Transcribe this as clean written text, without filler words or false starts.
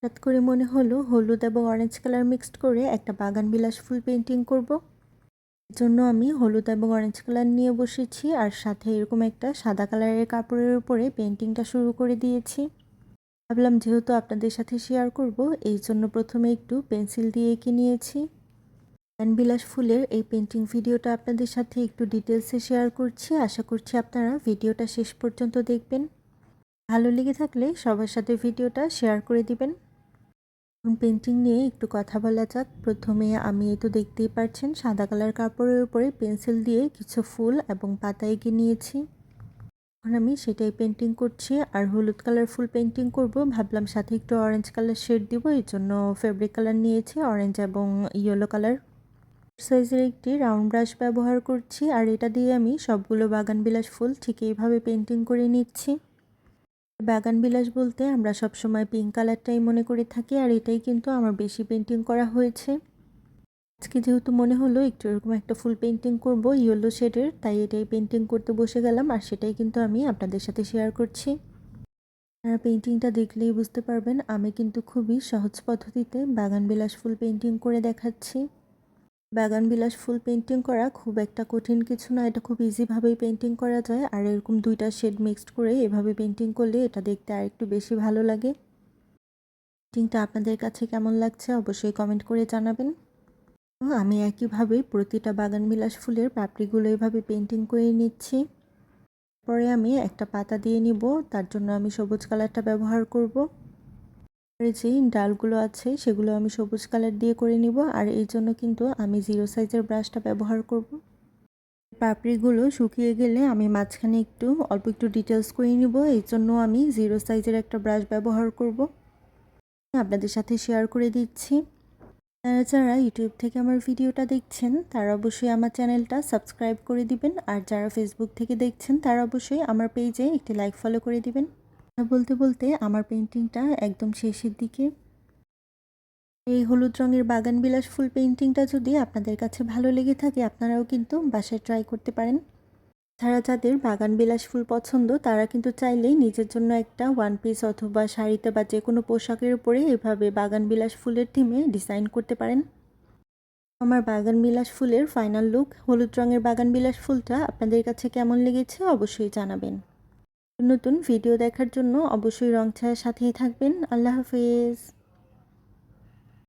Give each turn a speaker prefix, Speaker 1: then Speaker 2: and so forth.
Speaker 1: হঠাৎ করে মনে হলো হলুদ এবং অরেঞ্জ কালার মিক্সড করে একটা বাগান বিলাস ফুল পেন্টিং করব। এর জন্য আমি হলুদ এবং অরেঞ্জ কালার নিয়ে বসেছি আর সাথে এরকম একটা সাদা কালারের কাপড়ের উপরে পেন্টিংটা শুরু করে দিয়েছি। ভাবলাম যেহেতু আপনাদের সাথে শেয়ার করব, এই জন্য প্রথমে একটু পেন্সিল দিয়ে এঁকে নিয়েছি। বাগান বিলাস ফুলের এই পেন্টিং ভিডিওটা আপনাদের সাথে একটু ডিটেলসে শেয়ার করছি। আশা করছি আপনারা ভিডিওটা শেষ পর্যন্ত দেখবেন। ভালো লেগে থাকলে সবার সাথে ভিডিওটা শেয়ার করে দিবেন। পেন্টিং নিয়ে একটু কথা বলা যাক। প্রথমে আমি তো দেখতেই পাচ্ছেন সাদা কালার কাপড়ের উপরে পেন্সিল দিয়ে কিছু ফুল এবং পাতা এঁকে নিয়েছি। এখন আমি সেটাই পেন্টিং করছি আর হলুদ কালার ফুল পেন্টিং করব। ভাবলাম সাথে একটু অরেঞ্জ কালার শেড দিব, এই জন্য ফেব্রিক কালার নিয়েছি অরেঞ্জ এবং ইয়েলো কালার। সাইজের একটি রাউন্ড ব্রাশ ব্যবহার করছি আর এটা দিয়ে আমি সবগুলো বাগানবিলাস ফুল ঠিক এইভাবে পেন্টিং করে নিচ্ছি। বাগান বিলাস বলতে আমরা সবসময় পিঙ্ক কালারটাই মনে করে থাকি আর এটাই কিন্তু আমার বেশি পেন্টিং করা হয়েছে। আজকে যেহেতু মনে হলো একটু এরকম একটা ফুল পেন্টিং করব ইয়েলো শেডের, তাই এটাই পেন্টিং করতে বসে গেলাম আর সেটাই কিন্তু আমি আপনাদের সাথে শেয়ার করছি। আপনারা পেন্টিংটা দেখলেই বুঝতে পারবেন আমি কিন্তু খুবই সহজ পদ্ধতিতে বাগান বিলাস ফুল পেন্টিং করে দেখাচ্ছি। বাগান বিলাস ফুল পেন্টিং করা খুব একটা কঠিন কিছু না, এটা খুব ইজিভাবেই পেন্টিং করা যায় আর এরকম দুইটা শেড মিক্সড করে এভাবে পেন্টিং করলে এটা দেখতে আর একটু বেশি ভালো লাগে। পেন্টিংটা আপনাদের কাছে কেমন লাগছে অবশ্যই কমেন্ট করে জানাবেন। আমি একইভাবে প্রতিটা বাগান বিলাস ফুলের পাপড়িগুলো এভাবে পেন্টিং করে নিচ্ছি। পরে আমি একটা পাতা দিয়ে নিব, তার জন্য আমি সবুজ কালারটা ব্যবহার করব। যে ডালগুলো আছে সেগুলো আমি সবুজ কালার দিয়ে করে নিব আর এই জন্য কিন্তু আমি 0 সাইজের ব্রাশটা ব্যবহার করব। পাপড়িগুলো শুকিয়ে গেলে আমি মাঝখানে অল্প একটু ডিটেলস করে নিব, এই জন্য আমি 0 সাইজের একটা ব্রাশ ব্যবহার করব। আপনাদের সাথে শেয়ার করে দিচ্ছি। যারা ইউটিউব থেকে আমার ভিডিওটা দেখছেন তারা অবশ্যই আমার চ্যানেলটা সাবস্ক্রাইব করে দিবেন আর যারা ফেসবুক থেকে দেখছেন তারা অবশ্যই আমার পেজে একটি লাইক ফলো করে দিবেন। বলতে বলতে আমার পেন্টিংটা একদম শেষের দিকে। এই হলুদ রঙের বাগান বিলাস ফুল পেন্টিংটা যদি আপনাদের কাছে ভালো লেগে থাকে আপনারাও কিন্তু বাসায় ট্রাই করতে পারেন। যারা যাদের বাগান বিলাস ফুল পছন্দ তারা কিন্তু চাইলেই নিজের জন্য একটা ওয়ান পিস অথবা শাড়িতে বা যে কোনো পোশাকের উপরে এভাবে বাগান বিলাস ফুলের থিমে ডিজাইন করতে পারেন। আমার বাগান বিলাস ফুলের ফাইনাল লুক। হলুদ রঙের বাগান বিলাস ফুলটা আপনাদের কাছে কেমন লেগেছে অবশ্যই জানাবেন। নতুন ভিডিও দেখার জন্য অবশ্যই রং ছায়ার সাথেই থাকবেন। আল্লাহ হাফেজ।